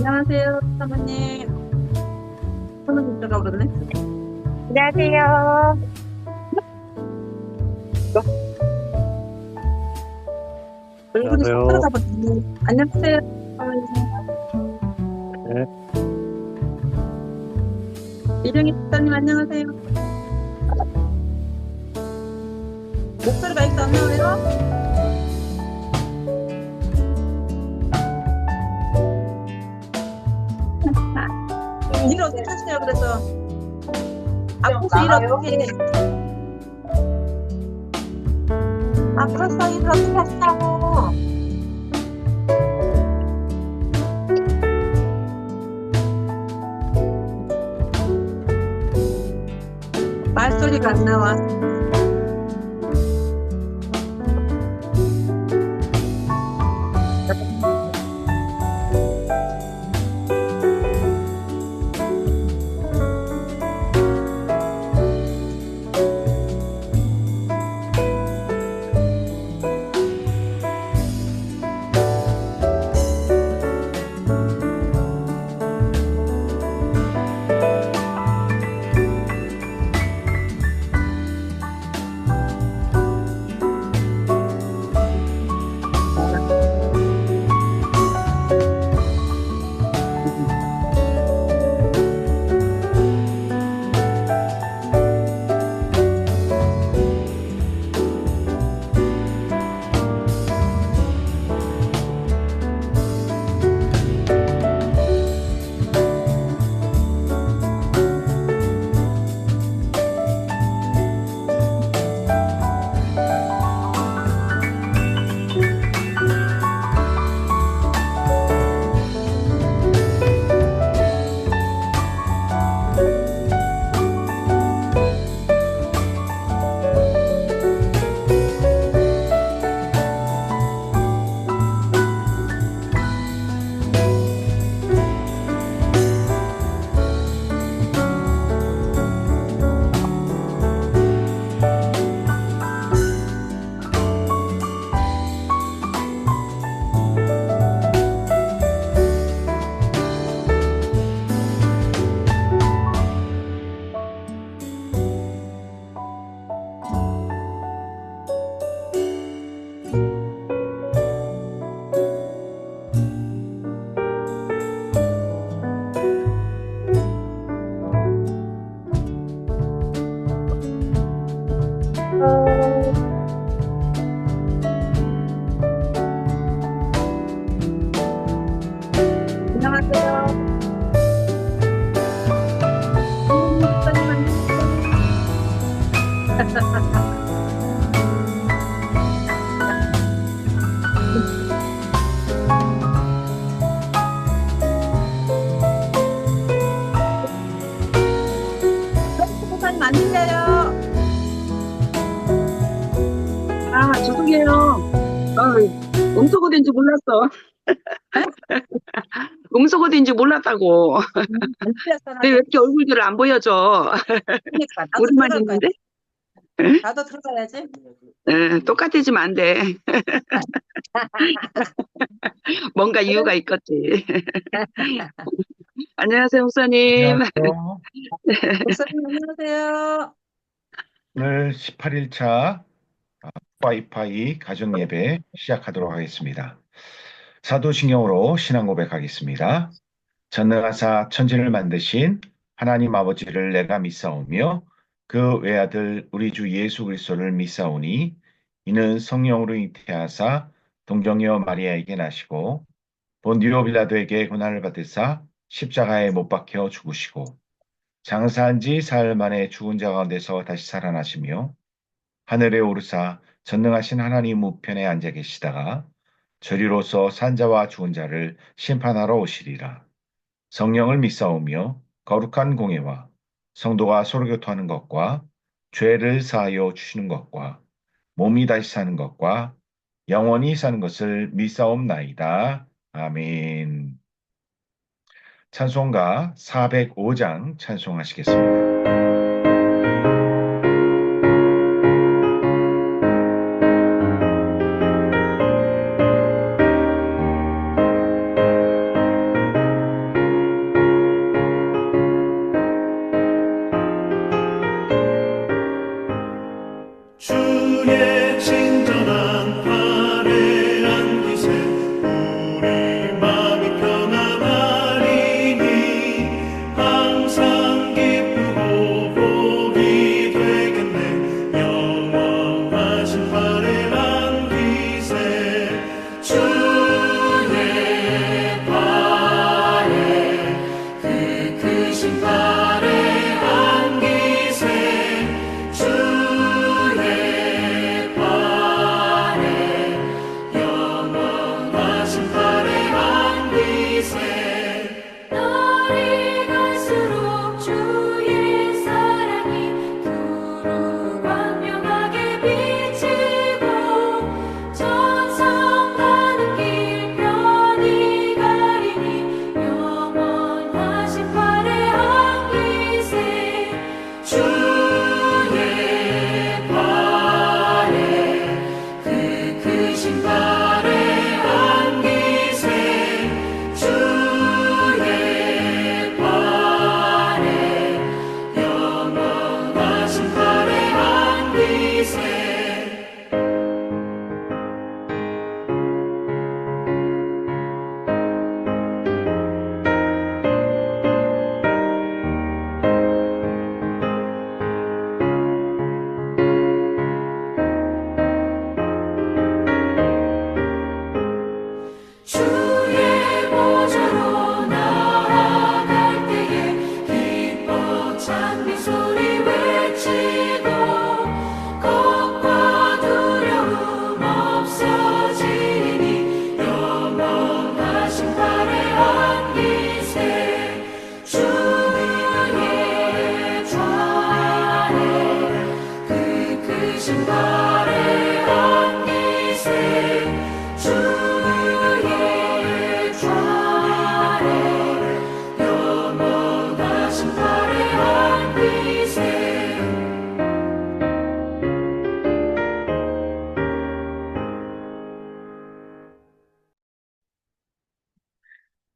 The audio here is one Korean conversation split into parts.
안녕하세요, 사모님. 손을 못 들어가 그러네. 안녕하세요. 얼굴이 쏙 안녕하세요. 들어가 버리네. 안녕하세요, 사모님. 네, 이정희 집사님, 안녕하세요. 목소리가 이렇게 안 나와요? 일 어떻게 하세요, 그래서? 아파서 일 어떻게 해? 아파서 일 어떻게 하시냐고. 말소리가 안 나와. 안녕하세요. 집사님, 안녕하세요. 집사님, 안 들려요. 아, 죄송해요. 음소거 된지 몰랐어. 에? 음소거 된지 몰랐다고. 안 들렸어, 왜 이렇게 얼굴들을 안 보여줘? 그러니까 나도 우리만 들어갈 거야. 있는데? 나도 들어가야지. 똑같아지면 안 돼. 뭔가 이유가 있겠지. 안녕하세요, 목사님. 안녕하세요. 목사님, 안녕하세요. 오늘 18일차 와이파이 가정예배 시작하도록 하겠습니다. 사도신경으로 신앙 고백하겠습니다. 전능하사 천지를 만드신 하나님 아버지를 내가 믿사오며 그 외아들 우리 주 예수 그리스도를 믿사오니 이는 성령으로 잉태하사 동정녀 마리아에게 나시고 본디오 빌라도에게 고난을 받으사 십자가에 못 박혀 죽으시고 장사한 지 사흘 만에 죽은 자 가운데서 다시 살아나시며 하늘에 오르사 전능하신 하나님 우편에 앉아 계시다가 저리로서 산자와 죽은 자를 심판하러 오시리라. 성령을 믿사오며 거룩한 공예와 성도가 서로 교토하는 것과 죄를 사하여 주시는 것과 몸이 다시 사는 것과 영원히 사는 것을 믿사옵나이다. 아멘. 찬송가 405장 찬송하시겠습니다.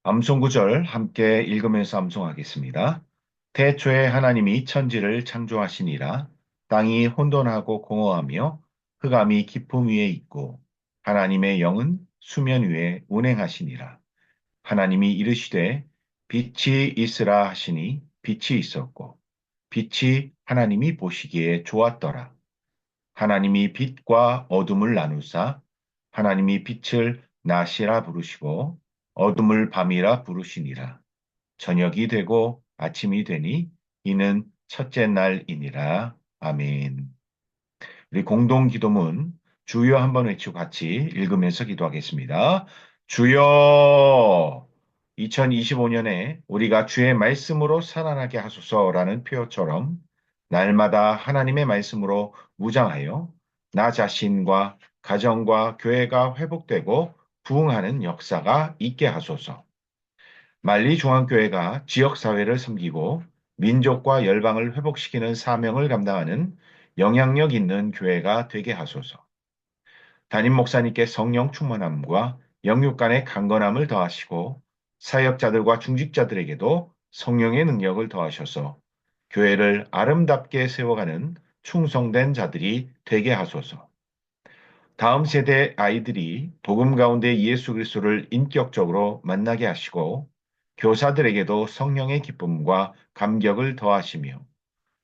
암송 구절 함께 읽으면서 암송하겠습니다. 태초에 하나님이 천지를 창조하시니라. 땅이 혼돈하고 공허하며 흑암이 깊음 위에 있고 하나님의 영은 수면 위에 운행하시니라. 하나님이 이르시되 빛이 있으라 하시니 빛이 있었고 빛이 하나님이 보시기에 좋았더라. 하나님이 빛과 어둠을 나누사 하나님이 빛을 낮이라 부르시고 어둠을 밤이라 부르시니라. 저녁이 되고 아침이 되니 이는 첫째 날이니라. 아멘. 우리 공동 기도문 주여 한번 외치고 같이 읽으면서 기도하겠습니다. 주여 2025년에 우리가 주의 말씀으로 살아나게 하소서라는 표어처럼 날마다 하나님의 말씀으로 무장하여 나 자신과 가정과 교회가 회복되고 부흥하는 역사가 있게 하소서. 만리중앙교회가 지역사회를 섬기고 민족과 열방을 회복시키는 사명을 감당하는 영향력 있는 교회가 되게 하소서. 담임 목사님께 성령 충만함과 영육 간의 강건함을 더하시고 사역자들과 중직자들에게도 성령의 능력을 더하셔서 교회를 아름답게 세워가는 충성된 자들이 되게 하소서. 다음 세대 아이들이 복음 가운데 예수 그리스도를 인격적으로 만나게 하시고 교사들에게도 성령의 기쁨과 감격을 더하시며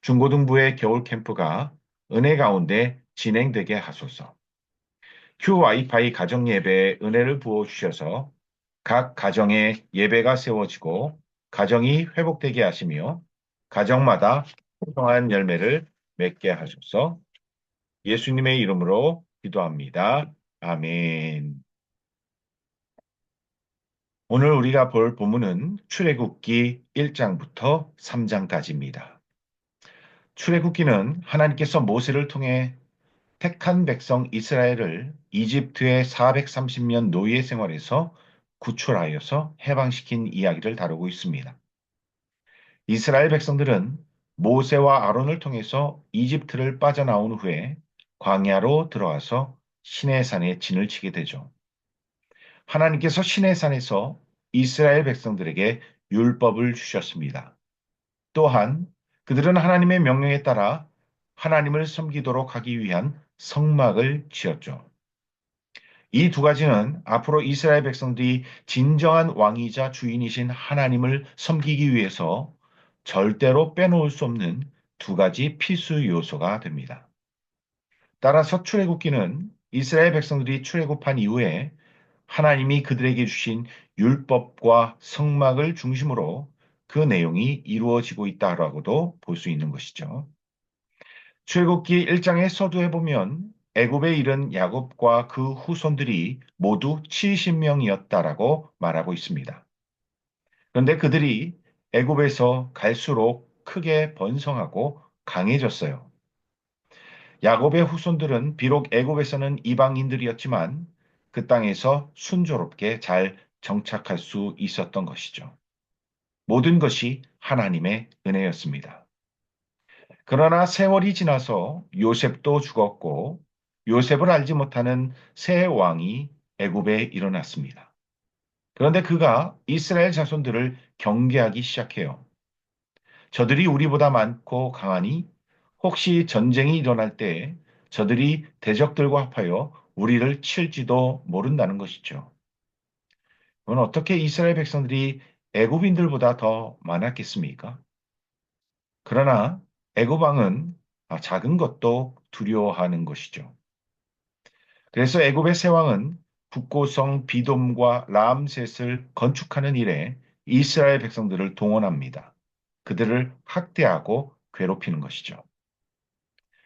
중고등부의 겨울 캠프가 은혜 가운데 진행되게 하소서. QWiFi 가정 예배에 은혜를 부어 주셔서 각 가정에 예배가 세워지고 가정이 회복되게 하시며 가정마다 풍성한 열매를 맺게 하소서. 예수님의 이름으로 기도합니다. 아멘. 오늘 우리가 볼 본문은 출애굽기 1장부터 3장까지입니다. 출애굽기는 하나님께서 모세를 통해 택한 백성 이스라엘을 이집트의 430년 노예 생활에서 구출하여서 해방시킨 이야기를 다루고 있습니다. 이스라엘 백성들은 모세와 아론을 통해서 이집트를 빠져나온 후에 광야로 들어와서 시내산에 진을 치게 되죠. 하나님께서 시내산에서 이스라엘 백성들에게 율법을 주셨습니다. 또한 그들은 하나님의 명령에 따라 하나님을 섬기도록 하기 위한 성막을 지었죠. 이 두 가지는 앞으로 이스라엘 백성들이 진정한 왕이자 주인이신 하나님을 섬기기 위해서 절대로 빼놓을 수 없는 두 가지 필수 요소가 됩니다. 따라서 출애굽기는 이스라엘 백성들이 출애굽한 이후에 하나님이 그들에게 주신 율법과 성막을 중심으로 그 내용이 이루어지고 있다라고도 볼 수 있는 것이죠. 출애굽기 1장의 서두에 보면 애굽에 이른 야곱과 그 후손들이 모두 70명이었다라고 말하고 있습니다. 그런데 그들이 애굽에서 갈수록 크게 번성하고 강해졌어요. 야곱의 후손들은 비록 애굽에서는 이방인들이었지만 그 땅에서 순조롭게 잘 정착할 수 있었던 것이죠. 모든 것이 하나님의 은혜였습니다. 그러나 세월이 지나서 요셉도 죽었고 요셉을 알지 못하는 새 왕이 애굽에 일어났습니다. 그런데 그가 이스라엘 자손들을 경계하기 시작해요. 저들이 우리보다 많고 강하니 혹시 전쟁이 일어날 때 저들이 대적들과 합하여 우리를 칠지도 모른다는 것이죠. 그건 어떻게 이스라엘 백성들이 애굽인들보다 더 많았겠습니까? 그러나 애굽 왕은 작은 것도 두려워하는 것이죠. 그래서 애굽의 새 왕은 북고성 비돔과 라암셋을 건축하는 일에 이스라엘 백성들을 동원합니다. 그들을 학대하고 괴롭히는 것이죠.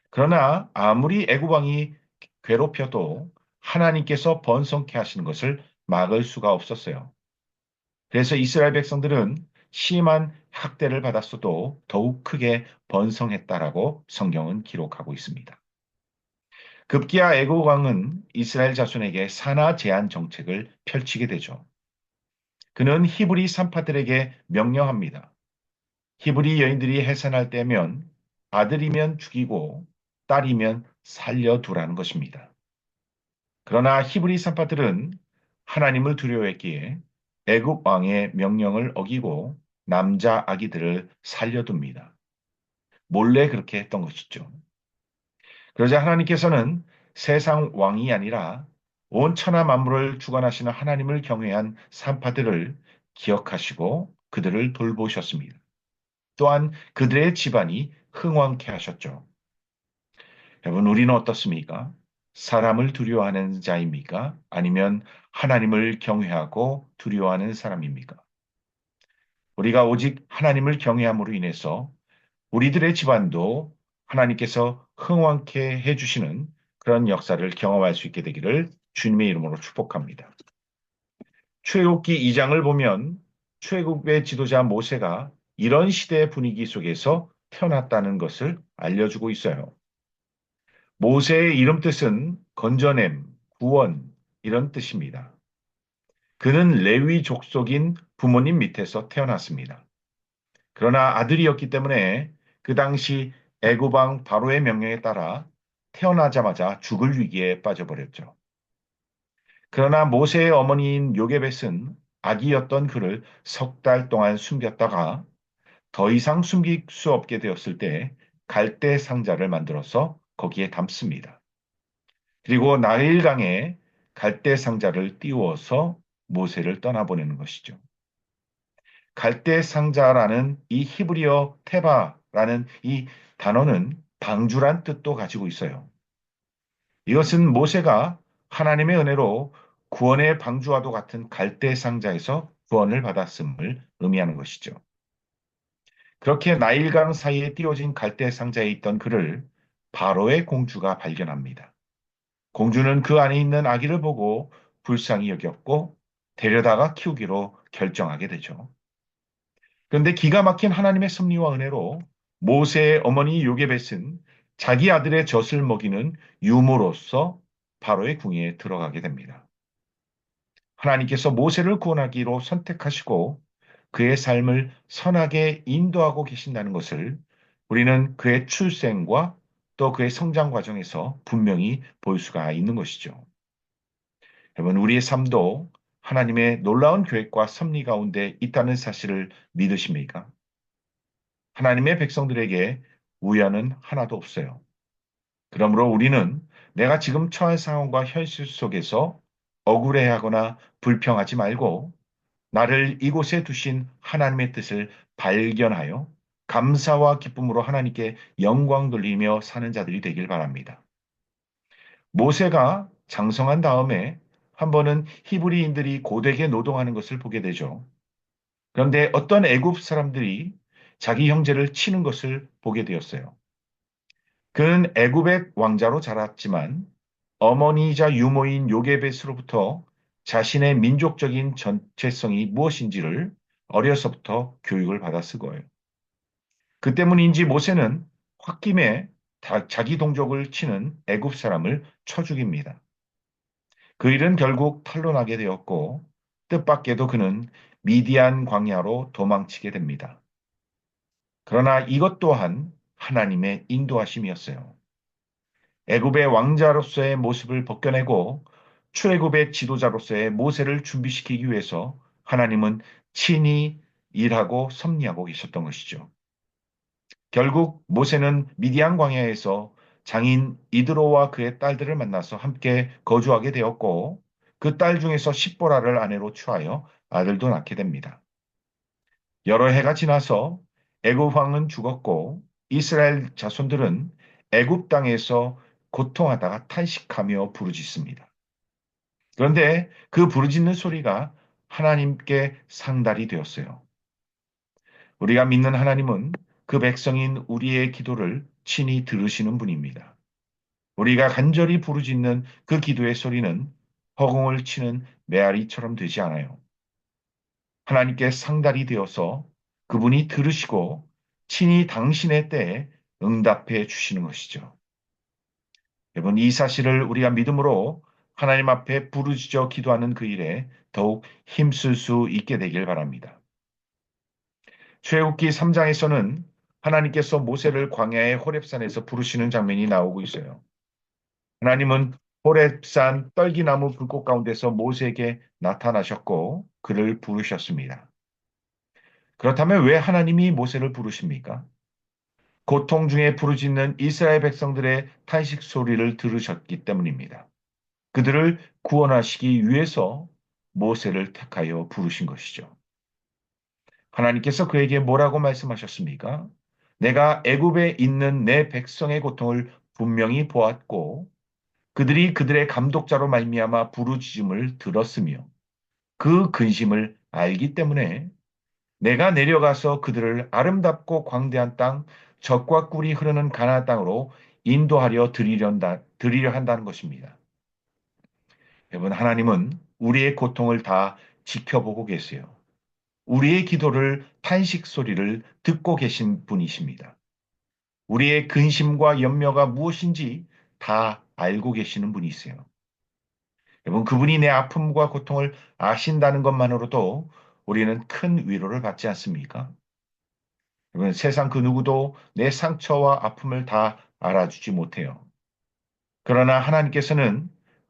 그러나 아무리 애굽 왕이 괴롭혀도 하나님께서 번성케 하시는 것을 막을 수가 없었어요. 그래서 이스라엘 백성들은 심한 학대를 받았어도 더욱 크게 번성했다라고 성경은 기록하고 있습니다. 급기야 애굽 왕은 이스라엘 자손에게 산하 제한 정책을 펼치게 되죠. 그는 히브리 산파들에게 명령합니다. 히브리 여인들이 해산할 때면 아들이면 죽이고 딸이면 살려두라는 것입니다. 그러나 히브리 산파들은 하나님을 두려워했기에 애굽 왕의 명령을 어기고 남자 아기들을 살려둡니다. 몰래 그렇게 했던 것이죠. 그러자 하나님께서는 세상 왕이 아니라 온 천하 만물을 주관하시는 하나님을 경외한 산파들을 기억하시고 그들을 돌보셨습니다. 또한 그들의 집안이 흥왕케 하셨죠. 여러분, 우리는 어떻습니까? 사람을 두려워하는 자입니까? 아니면 하나님을 경외하고 두려워하는 사람입니까? 우리가 오직 하나님을 경외함으로 인해서 우리들의 집안도 하나님께서 흥왕케 해주시는 그런 역사를 경험할 수 있게 되기를 주님의 이름으로 축복합니다. 출애굽기 2장을 보면 출애굽의 지도자 모세가 이런 시대의 분위기 속에서 태어났다는 것을 알려주고 있어요. 모세의 이름 뜻은 건져냄, 구원 이런 뜻입니다. 그는 레위 족속인 부모님 밑에서 태어났습니다. 그러나 아들이었기 때문에 그 당시 애굽 왕 바로의 명령에 따라 태어나자마자 죽을 위기에 빠져버렸죠. 그러나 모세의 어머니인 요게벳은 아기였던 그를 석 달 동안 숨겼다가 더 이상 숨길 수 없게 되었을 때 갈대 상자를 만들어서 거기에 담습니다. 그리고 나일강에 갈대 상자를 띄워서 모세를 떠나보내는 것이죠. 갈대 상자라는 이 히브리어 테바라는 이 단어는 방주란 뜻도 가지고 있어요. 이것은 모세가 하나님의 은혜로 구원의 방주와도 같은 갈대 상자에서 구원을 받았음을 의미하는 것이죠. 그렇게 나일강 사이에 띄워진 갈대 상자에 있던 그를 바로의 공주가 발견합니다. 공주는 그 안에 있는 아기를 보고 불쌍히 여겼고 데려다가 키우기로 결정하게 되죠. 그런데 기가 막힌 하나님의 섭리와 은혜로 모세의 어머니 요게벳은 자기 아들의 젖을 먹이는 유모로서 바로의 궁에 들어가게 됩니다. 하나님께서 모세를 구원하기로 선택하시고 그의 삶을 선하게 인도하고 계신다는 것을 우리는 그의 출생과 또 그의 성장 과정에서 분명히 볼 수가 있는 것이죠. 여러분, 우리의 삶도 하나님의 놀라운 계획과 섭리 가운데 있다는 사실을 믿으십니까? 하나님의 백성들에게 우연은 하나도 없어요. 그러므로 우리는 내가 지금 처한 상황과 현실 속에서 억울해하거나 불평하지 말고 나를 이곳에 두신 하나님의 뜻을 발견하여 감사와 기쁨으로 하나님께 영광 돌리며 사는 자들이 되길 바랍니다. 모세가 장성한 다음에 한 번은 히브리인들이 고되게 노동하는 것을 보게 되죠. 그런데 어떤 애굽 사람들이 자기 형제를 치는 것을 보게 되었어요. 그는 애굽의 왕자로 자랐지만 어머니이자 유모인 요게벳으로부터 자신의 민족적인 정체성이 무엇인지를 어려서부터 교육을 받았을 거예요. 그 때문인지 모세는 홧김에 자기 동족을 치는 애굽 사람을 쳐 죽입니다. 그 일은 결국 탄로나게 되었고 뜻밖에도 그는 미디안 광야로 도망치게 됩니다. 그러나 이것 또한 하나님의 인도하심이었어요. 애굽의 왕자로서의 모습을 벗겨내고 출애굽의 지도자로서의 모세를 준비시키기 위해서 하나님은 친히 일하고 섭리하고 계셨던 것이죠. 결국 모세는 미디안 광야에서 장인 이드로와 그의 딸들을 만나서 함께 거주하게 되었고 그 딸 중에서 십보라를 아내로 취하여 아들도 낳게 됩니다. 여러 해가 지나서 애굽 왕은 죽었고 이스라엘 자손들은 애굽 땅에서 고통하다가 탄식하며 부르짖습니다. 그런데 그 부르짖는 소리가 하나님께 상달이 되었어요. 우리가 믿는 하나님은 그 백성인 우리의 기도를 친히 들으시는 분입니다. 우리가 간절히 부르짖는 그 기도의 소리는 허공을 치는 메아리처럼 되지 않아요. 하나님께 상달이 되어서 그분이 들으시고 친히 당신의 때에 응답해 주시는 것이죠. 여러분, 여러분, 이 사실을 우리가 믿음으로 하나님 앞에 부르짖어 기도하는 그 일에 더욱 힘쓸 수 있게 되길 바랍니다. 출애굽기 3장에서는 하나님께서 모세를 광야의 호렙산에서 부르시는 장면이 나오고 있어요. 하나님은 호렙산 떨기나무 불꽃 가운데서 모세에게 나타나셨고 그를 부르셨습니다. 그렇다면 왜 하나님이 모세를 부르십니까? 고통 중에 부르짖는 이스라엘 백성들의 탄식 소리를 들으셨기 때문입니다. 그들을 구원하시기 위해서 모세를 택하여 부르신 것이죠. 하나님께서 그에게 뭐라고 말씀하셨습니까? 내가 애굽에 있는 내 백성의 고통을 분명히 보았고 그들이 그들의 감독자로 말미암아 부르짖음을 들었으며 그 근심을 알기 때문에 내가 내려가서 그들을 아름답고 광대한 땅, 젖과 꿀이 흐르는 가나안 땅으로 인도하려 드리려 한다는 것입니다. 여러분, 하나님은 우리의 고통을 다 지켜보고 계세요. 우리의 기도를, 탄식 소리를 듣고 계신 분이십니다. 우리의 근심과 염려가 무엇인지 다 알고 계시는 분이세요. 여러분, 그분이 내 아픔과 고통을 아신다는 것만으로도 우리는 큰 위로를 받지 않습니까? 여러분, 세상 그 누구도 내 상처와 아픔을 다 알아주지 못해요. 그러나 하나님께서는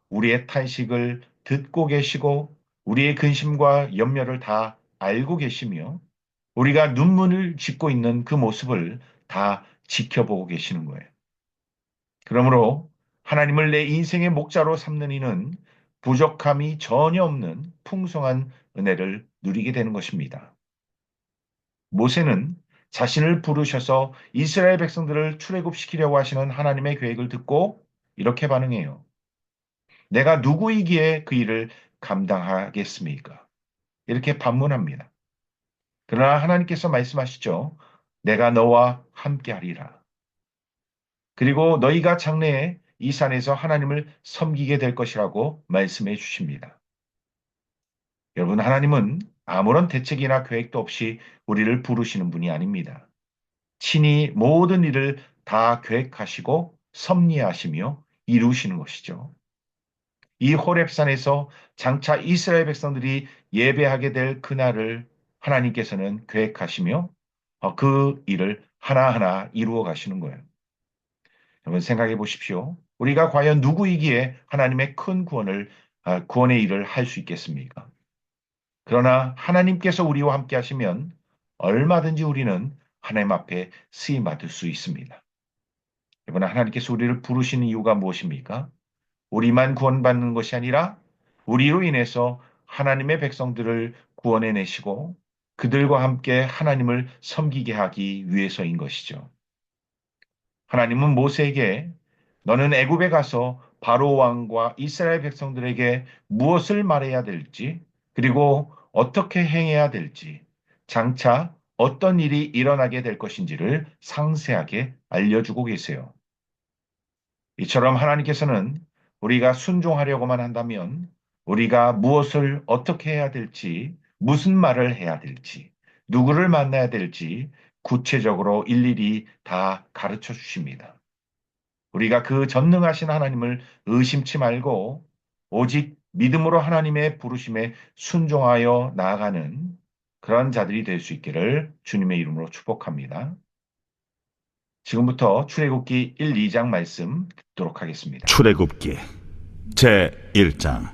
우리의 탄식을 듣고 계시고 우리의 근심과 염려를 다 알고 계시며 우리가 눈물을 짓고 있는 그 모습을 다 지켜보고 계시는 거예요. 그러므로 하나님을 내 인생의 목자로 삼는 이는 부족함이 전혀 없는 풍성한 은혜를 누리게 되는 것입니다. 모세는 자신을 부르셔서 이스라엘 백성들을 출애굽시키려고 하시는 하나님의 계획을 듣고 이렇게 반응해요. 내가 누구이기에 그 일을 감당하겠습니까? 이렇게 반문합니다. 그러나 하나님께서 말씀하시죠. 내가 너와 함께하리라. 그리고 너희가 장래에 이 산에서 하나님을 섬기게 될 것이라고 말씀해 주십니다. 여러분, 하나님은 아무런 대책이나 계획도 없이 우리를 부르시는 분이 아닙니다. 친히 모든 일을 다 계획하시고 섭리하시며 이루시는 것이죠. 이 호렙산에서 장차 이스라엘 백성들이 예배하게 될 그날을 하나님께서는 계획하시며 그 일을 하나하나 이루어 가시는 거예요. 여러분, 생각해 보십시오. 우리가 과연 누구이기에 하나님의 큰 구원의 일을 할 수 있겠습니까? 그러나 하나님께서 우리와 함께 하시면 얼마든지 우리는 하나님 앞에 쓰임 받을 수 있습니다. 여러분, 하나님께서 우리를 부르시는 이유가 무엇입니까? 우리만 구원받는 것이 아니라 우리로 인해서 하나님의 백성들을 구원해내시고 그들과 함께 하나님을 섬기게 하기 위해서인 것이죠. 하나님은 모세에게 너는 애굽에 가서 바로 왕과 이스라엘 백성들에게 무엇을 말해야 될지 그리고 어떻게 행해야 될지 장차 어떤 일이 일어나게 될 것인지를 상세하게 알려주고 계세요. 이처럼 하나님께서는 우리가 순종하려고만 한다면 우리가 무엇을 어떻게 해야 될지, 무슨 말을 해야 될지, 누구를 만나야 될지 구체적으로 일일이 다 가르쳐 주십니다. 우리가 그 전능하신 하나님을 의심치 말고 오직 믿음으로 하나님의 부르심에 순종하여 나아가는 그런 자들이 될 수 있기를 주님의 이름으로 축복합니다. 지금부터 출애굽기 1, 2장 말씀 듣도록 하겠습니다. 출애굽기 제1장.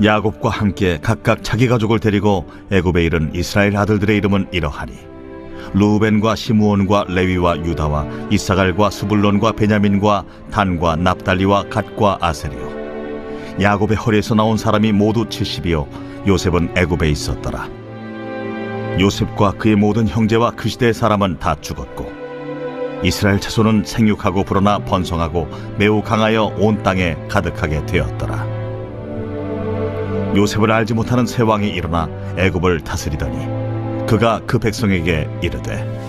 야곱과 함께 각각 자기 가족을 데리고 애굽에 이른 이스라엘 아들들의 이름은 이러하니 루벤과 시므온과 레위와 유다와 이사갈과 스불론과 베냐민과 단과 납달리와 갓과 아셀이요. 야곱의 허리에서 나온 사람이 모두 70이요 요셉은 애굽에 있었더라. 요셉과 그의 모든 형제와 그 시대의 사람은 다 죽었고 이스라엘 자손은 생육하고 불어나 번성하고 매우 강하여 온 땅에 가득하게 되었더라. 요셉을 알지 못하는 새 왕이 일어나 애굽을 다스리더니 그가 그 백성에게 이르되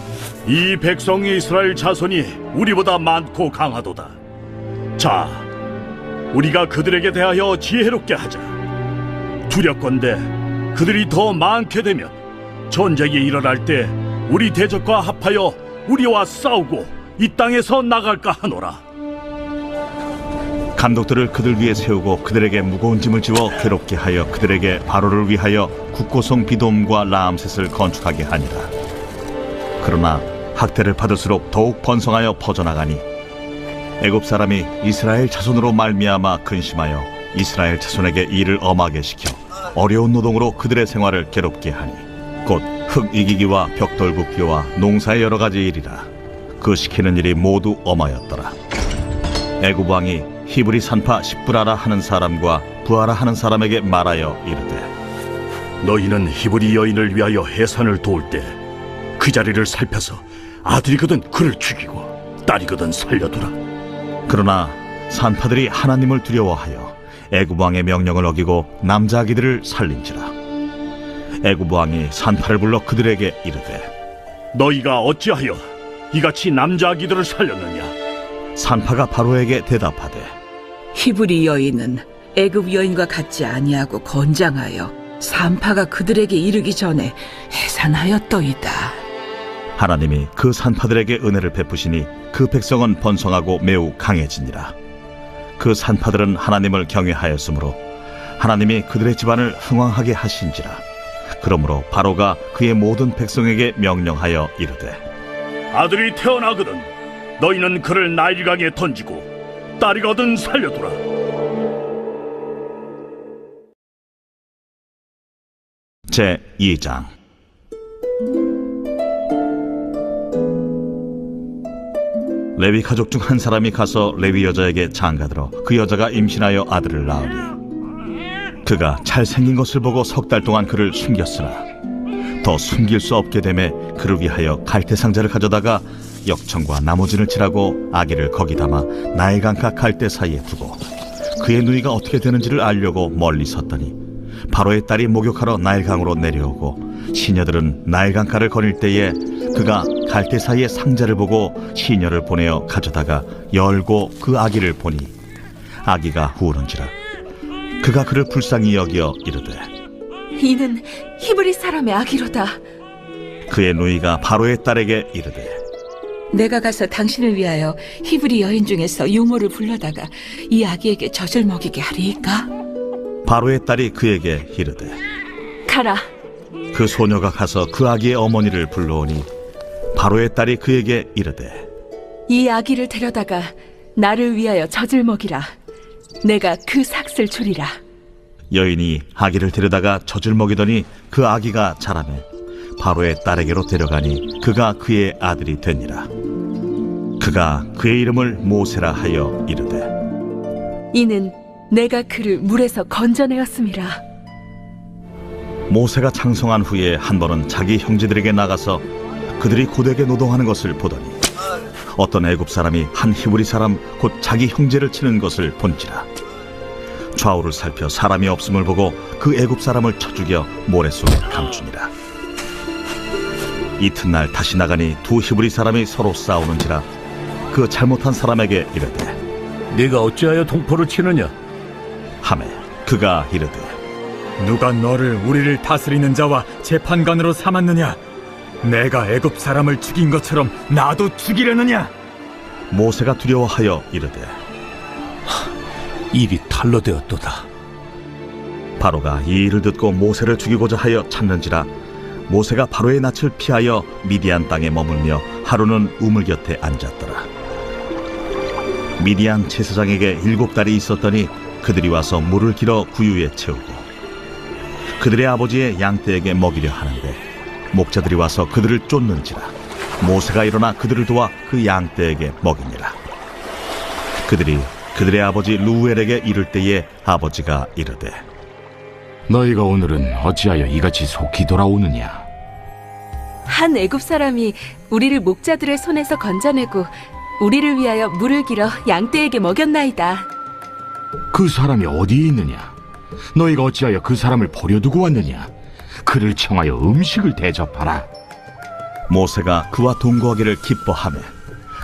이 백성 이스라엘 자손이 우리보다 많고 강하도다. 자, 우리가 그들에게 대하여 지혜롭게 하자. 두렵건대 그들이 더 많게 되면 전쟁이 일어날 때 우리 대적과 합하여 우리와 싸우고 이 땅에서 나갈까 하노라. 감독들을 그들 위에 세우고 그들에게 무거운 짐을 지워 괴롭게 하여 그들에게 바로를 위하여 국고성 비돔과 라암셋을 건축하게 하니라. 그러나 학대를 받을수록 더욱 번성하여 퍼져나가니 애굽 사람이 이스라엘 자손으로 말미암아 근심하여 이스라엘 자손에게 일을 엄하게 시켜 어려운 노동으로 그들의 생활을 괴롭게 하니 곧 흙 이기기와 벽돌 굽기와 농사의 여러 가지 일이라. 그 시키는 일이 모두 엄하였더라. 애굽 왕이 히브리 산파 십브라라 하는 사람과 부하라 하는 사람에게 말하여 이르되 너희는 히브리 여인을 위하여 해산을 도울 때 그 자리를 살펴서 아들이거든 그를 죽이고 딸이거든 살려두라. 그러나 산파들이 하나님을 두려워하여 애굽 왕의 명령을 어기고 남자 아기들을 살린지라. 애굽 왕이 산파를 불러 그들에게 이르되 너희가 어찌하여 이같이 남자 아기들을 살렸느냐? 산파가 바로에게 대답하되 히브리 여인은 애굽 여인과 같지 아니하고 건장하여 산파가 그들에게 이르기 전에 해산하였더이다. 하나님이 그 산파들에게 은혜를 베푸시니 그 백성은 번성하고 매우 강해지니라. 그 산파들은 하나님을 경외하였으므로 하나님이 그들의 집안을 흥왕하게 하신지라. 그러므로 바로가 그의 모든 백성에게 명령하여 이르되 아들이 태어나거든 너희는 그를 나일강에 던지고 딸이거든 살려두라. 제2장. 레위 가족 중 한 사람이 가서 레위 여자에게 장가들어 그 여자가 임신하여 아들을 낳으니 그가 잘생긴 것을 보고 석 달 동안 그를 숨겼으나 더 숨길 수 없게 되매 그를 위하여 갈대 상자를 가져다가 역청과 나무진을 칠하고 아기를 거기 담아 나일강가 갈대 사이에 두고 그의 누이가 어떻게 되는지를 알려고 멀리 섰더니 바로의 딸이 목욕하러 나일강으로 내려오고 시녀들은 나일강가를 거닐 때에 그가 갈대 사이에 상자를 보고 시녀를 보내어 가져다가 열고 그 아기를 보니 아기가 우는지라. 그가 그를 불쌍히 여겨 이르되 이는 히브리 사람의 아기로다. 그의 누이가 바로의 딸에게 이르되 내가 가서 당신을 위하여 히브리 여인 중에서 유모를 불러다가 이 아기에게 젖을 먹이게 하리이까? 바로의 딸이 그에게 이르되 가라. 그 소녀가 가서 그 아기의 어머니를 불러오니 바로의 딸이 그에게 이르되 이 아기를 데려다가 나를 위하여 젖을 먹이라. 내가 그 삭슬 주리라. 여인이 아기를 데려다가 젖을 먹이더니 그 아기가 자라매 바로의 딸에게로 데려가니 그가 그의 아들이 되니라. 그가 그의 이름을 모세라 하여 이르되 이는 내가 그를 물에서 건져내었음이라. 모세가 장성한 후에 한 번은 자기 형제들에게 나가서 그들이 고되게 노동하는 것을 보더니 어떤 애굽 사람이 한 히브리 사람 곧 자기 형제를 치는 것을 본지라. 좌우를 살펴 사람이 없음을 보고 그 애굽 사람을 쳐 죽여 모래 속에 감추니라. 이튿날 다시 나가니 두 히브리 사람이 서로 싸우는지라. 그 잘못한 사람에게 이르되 네가 어찌하여 동포를 치느냐? 하매 그가 이르되 누가 너를 우리를 다스리는 자와 재판관으로 삼았느냐? 내가 애굽 사람을 죽인 것처럼 나도 죽이려느냐? 모세가 두려워하여 이르되 일이 탈로 되었도다. 바로가 이 일을 듣고 모세를 죽이고자 하여 찾는지라. 모세가 바로의 낯을 피하여 미디안 땅에 머물며 하루는 우물 곁에 앉았더라. 미디안 제사장에게 7달이 있었더니 그들이 와서 물을 길어 구유에 채우고 그들의 아버지의 양떼에게 먹이려 하는데 목자들이 와서 그들을 쫓는지라. 모세가 일어나 그들을 도와 그 양떼에게 먹이니라. 그들이 그들의 아버지 루엘에게 이를 때에 아버지가 이르되 너희가 오늘은 어찌하여 이같이 속히 돌아오느냐? 한 애굽 사람이 우리를 목자들의 손에서 건져내고 우리를 위하여 물을 길어 양떼에게 먹였나이다. 그 사람이 어디에 있느냐? 너희가 어찌하여 그 사람을 버려두고 왔느냐? 그를 청하여 음식을 대접하라. 모세가 그와 동거하기를 기뻐하며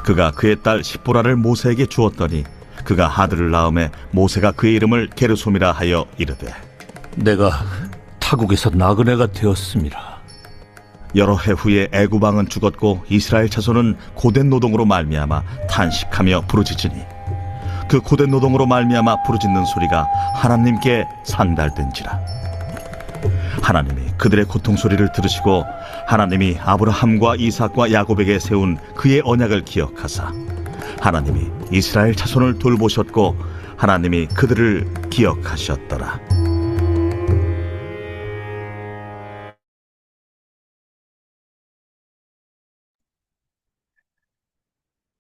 그가 그의 딸 십보라를 모세에게 주었더니 그가 아들을 낳음에 모세가 그의 이름을 게르솜이라 하여 이르되 내가 타국에서 나그네가 되었습니다. 여러 해 후에 애굽 왕은 죽었고 이스라엘 자손은 고된 노동으로 말미암아 탄식하며 부르짖으니 그 고된 노동으로 말미암아 부르짖는 소리가 하나님께 상달된지라. 하나님이 그들의 고통 소리를 들으시고 하나님이 아브라함과 이삭과 야곱에게 세운 그의 언약을 기억하사 하나님이 이스라엘 자손을 돌보셨고 하나님이 그들을 기억하셨더라.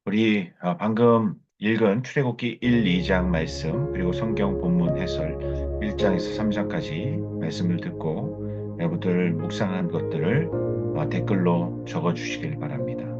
우리 방금 읽은 출애굽기 1, 2장 말씀 그리고 성경 본문 해설 1장에서 3장까지 말씀을 듣고 여러분들 묵상한 것들을 댓글로 적어주시길 바랍니다.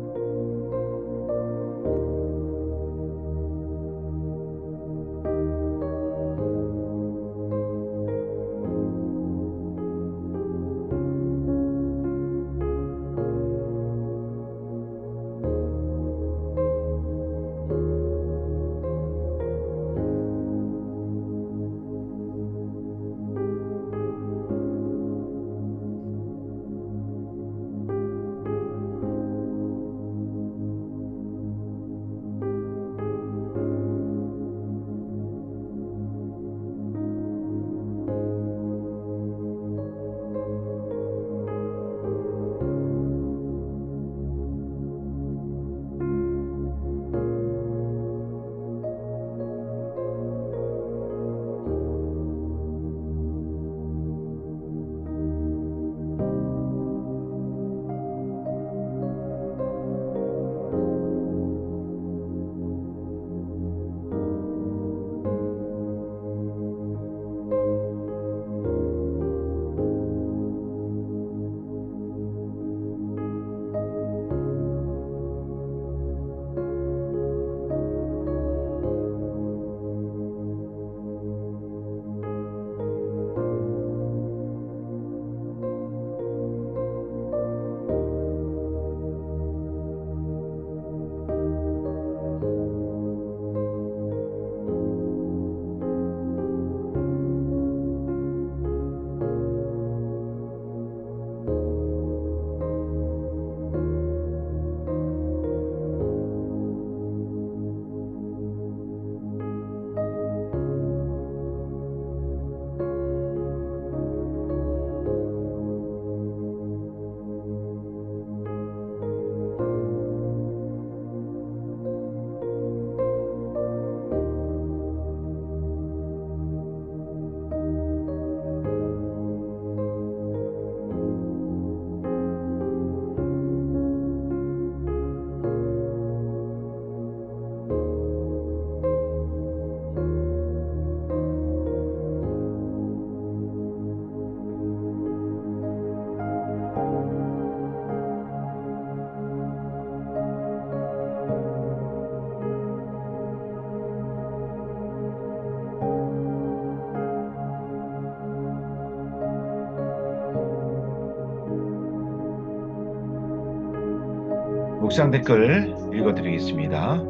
묵상 댓글 읽어드리겠습니다.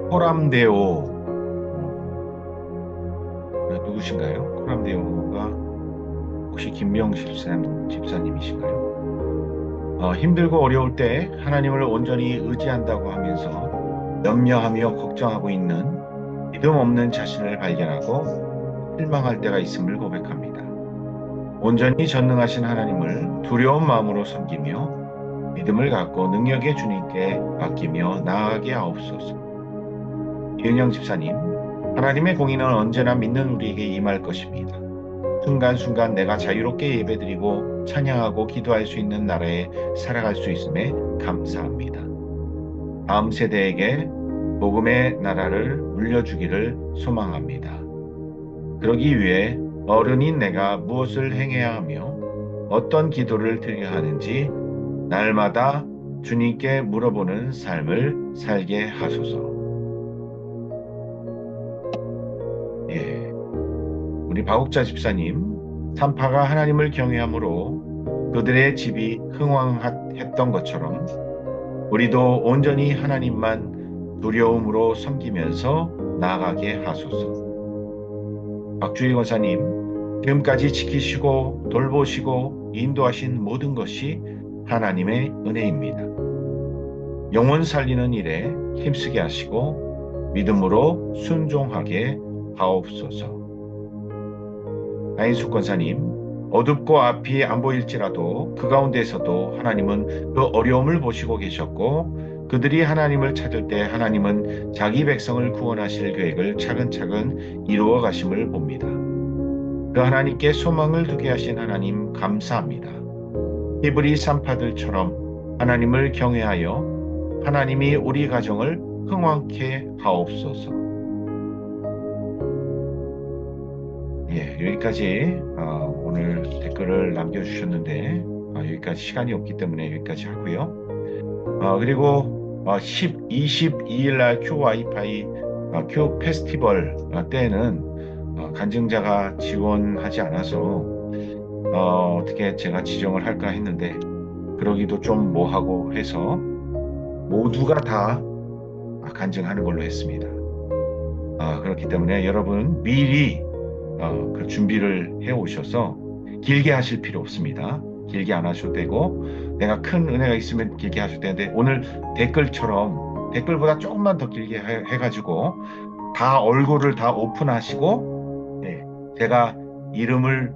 코람데오 누구신가요? 코람데오가 혹시 김명실 집사님이신가요? 힘들고 어려울 때 하나님을 온전히 의지한다고 하면서 염려하며 걱정하고 있는 믿음 없는 자신을 발견하고 실망할 때가 있음을 고백합니다. 온전히 전능하신 하나님을 두려운 마음으로 섬기며 믿음을 갖고 능력의 주님께 맡기며 나아가게 하옵소서. 이은영 집사님, 하나님의 공의는 언제나 믿는 우리에게 임할 것입니다. 순간순간 내가 자유롭게 예배드리고 찬양하고 기도할 수 있는 나라에 살아갈 수 있음에 감사합니다. 다음 세대에게 복음의 나라를 물려주기를 소망합니다. 그러기 위해 어른인 내가 무엇을 행해야 하며 어떤 기도를 드려야 하는지 날마다 주님께 물어보는 삶을 살게 하소서. 우리 박옥자 집사님, 산파가 하나님을 경외함으로 그들의 집이 흥왕했던 것처럼 우리도 온전히 하나님만 두려움으로 섬기면서 나아가게 하소서. 박주희 권사님, 지금까지 지키시고 돌보시고 인도하신 모든 것이 하나님의 은혜입니다. 영혼 살리는 일에 힘쓰게 하시고 믿음으로 순종하게 하옵소서. 나인숙 권사님, 어둡고 앞이 안 보일지라도 그 가운데서도 하나님은 그 어려움을 보시고 계셨고 그들이 하나님을 찾을 때 하나님은 자기 백성을 구원하실 계획을 차근차근 이루어 가심을 봅니다. 그 하나님께 소망을 두게 하신 하나님 감사합니다. 히브리 산파들처럼 하나님을 경외하여 하나님이 우리 가정을 흥왕케 하옵소서. 여기까지 오늘 댓글을 남겨주셨는데 여기까지 시간이 없기 때문에 여기까지 하고요. 그리고 22일 날 큐 와이파이 큐 페스티벌 때는 간증자가 지원하지 않아서 어떻게 제가 지정을 할까 했는데 그러기도 좀 뭐하고 해서 모두가 다 간증하는 걸로 했습니다. 그렇기 때문에 여러분 미리 그 준비를 해 오셔서 길게 하실 필요 없습니다. 길게 안 하셔도 되고 내가 큰 은혜가 있으면 길게 하셔도 되는데 오늘 댓글처럼 댓글보다 조금만 더 길게 해가지고 다 얼굴을 다 오픈하시고 제가 이름을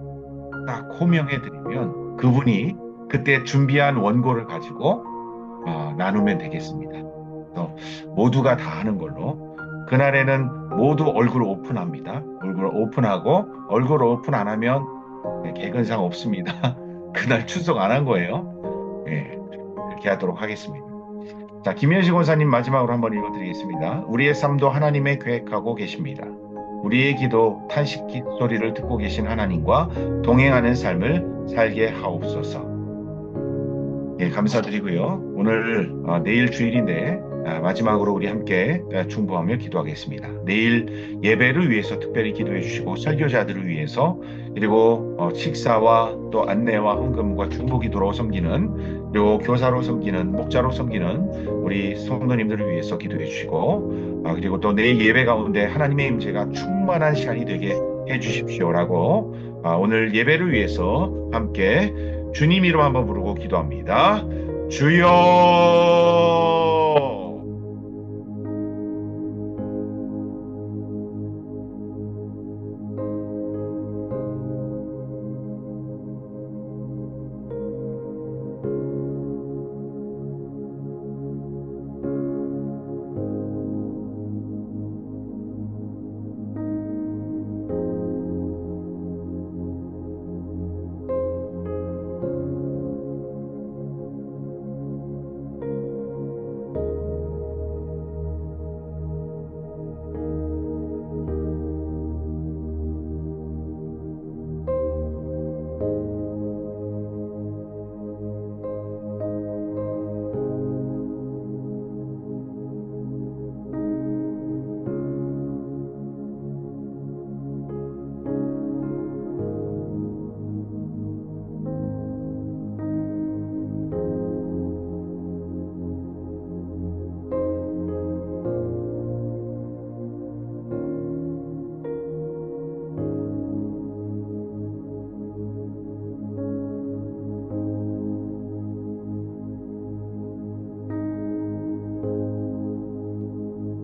딱 호명해 드리면 그분이 그때 준비한 원고를 가지고 나누면 되겠습니다. 그래서 모두가 다 하는 걸로 그날에는 모두 얼굴 오픈합니다. 얼굴 오픈하고 얼굴 오픈 안 하면 개근상 없습니다. 그날 출석 안 한 거예요. 그렇게 하도록 하겠습니다. 자, 김현식 원사님 마지막으로 한번 읽어드리겠습니다. 우리의 삶도 하나님의 계획하고 계십니다. 우리의 기도, 탄식 소리를 듣고 계신 하나님과 동행하는 삶을 살게 하옵소서. 감사드리고요. 오늘 내일 주일인데 마지막으로 우리 함께 중보하며 기도하겠습니다. 내일 예배를 위해서 특별히 기도해 주시고 설교자들을 위해서 그리고 식사와 또 안내와 헌금과 중보 기도로 섬기는 그리고 교사로 섬기는 목자로 섬기는 우리 성도님들을 위해서 기도해 주시고 그리고 또 내일 예배 가운데 하나님의 임재가 충만한 시간이 되게 해 주십시오라고 오늘 예배를 위해서 함께 주님 이름 한번 부르고 기도합니다. 주여.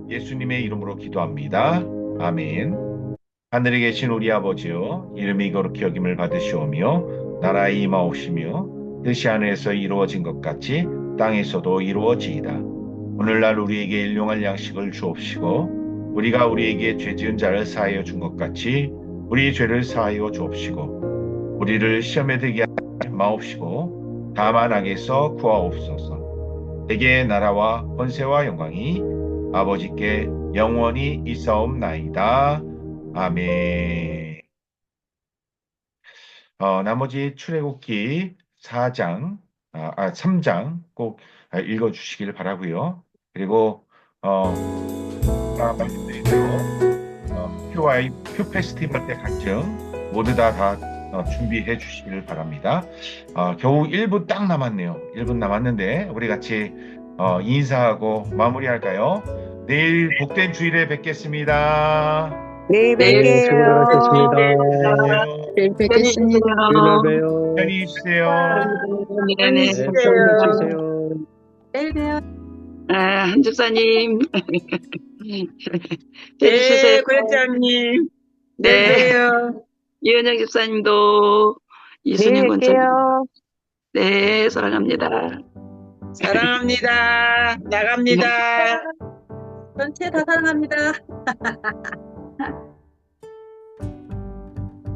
예수님의 이름으로 기도합니다. 아멘. 하늘에 계신 우리 아버지여, 이름이 거룩히 여김을 받으시오며 나라에 임하옵시며 뜻이 하늘에서 이루어진 것 같이 땅에서도 이루어지이다. 오늘날 우리에게 일용할 양식을 주옵시고 우리가 우리에게 죄 지은 자를 사하여 준 것 같이 우리 죄를 사하여 주옵시고 우리를 시험에 들게 하지 마옵시고 다만 악에서 구하옵소서. 대개의 나라와 권세와 영광이 아버지께 영원히 있사옵나이다. 아멘. 나머지 출애굽기 3장 꼭 읽어주시길 바라고요. 그리고 말씀드린 대로 큐 페스티벌 때 간증 모두 다 준비해 주시길 바랍니다. 겨우 1분 딱 남았네요. 1분 남았는데 우리 같이 인사하고 마무리할까요? 내일 복된 주일에 뵙겠습니다. 내일 네, 뵐게요. 네, 뵙겠습니다. 편히 있으세요. 네네. 내일 봬요. 아, 한 집사님. 네, 해주세요. 구역장님. 네. 내일 봬요. 이은영 집사님도, 이순영 내일 권사님. 뵐게요. 네, 사랑합니다. 사랑합니다. 나갑니다. 전체 다 사랑합니다.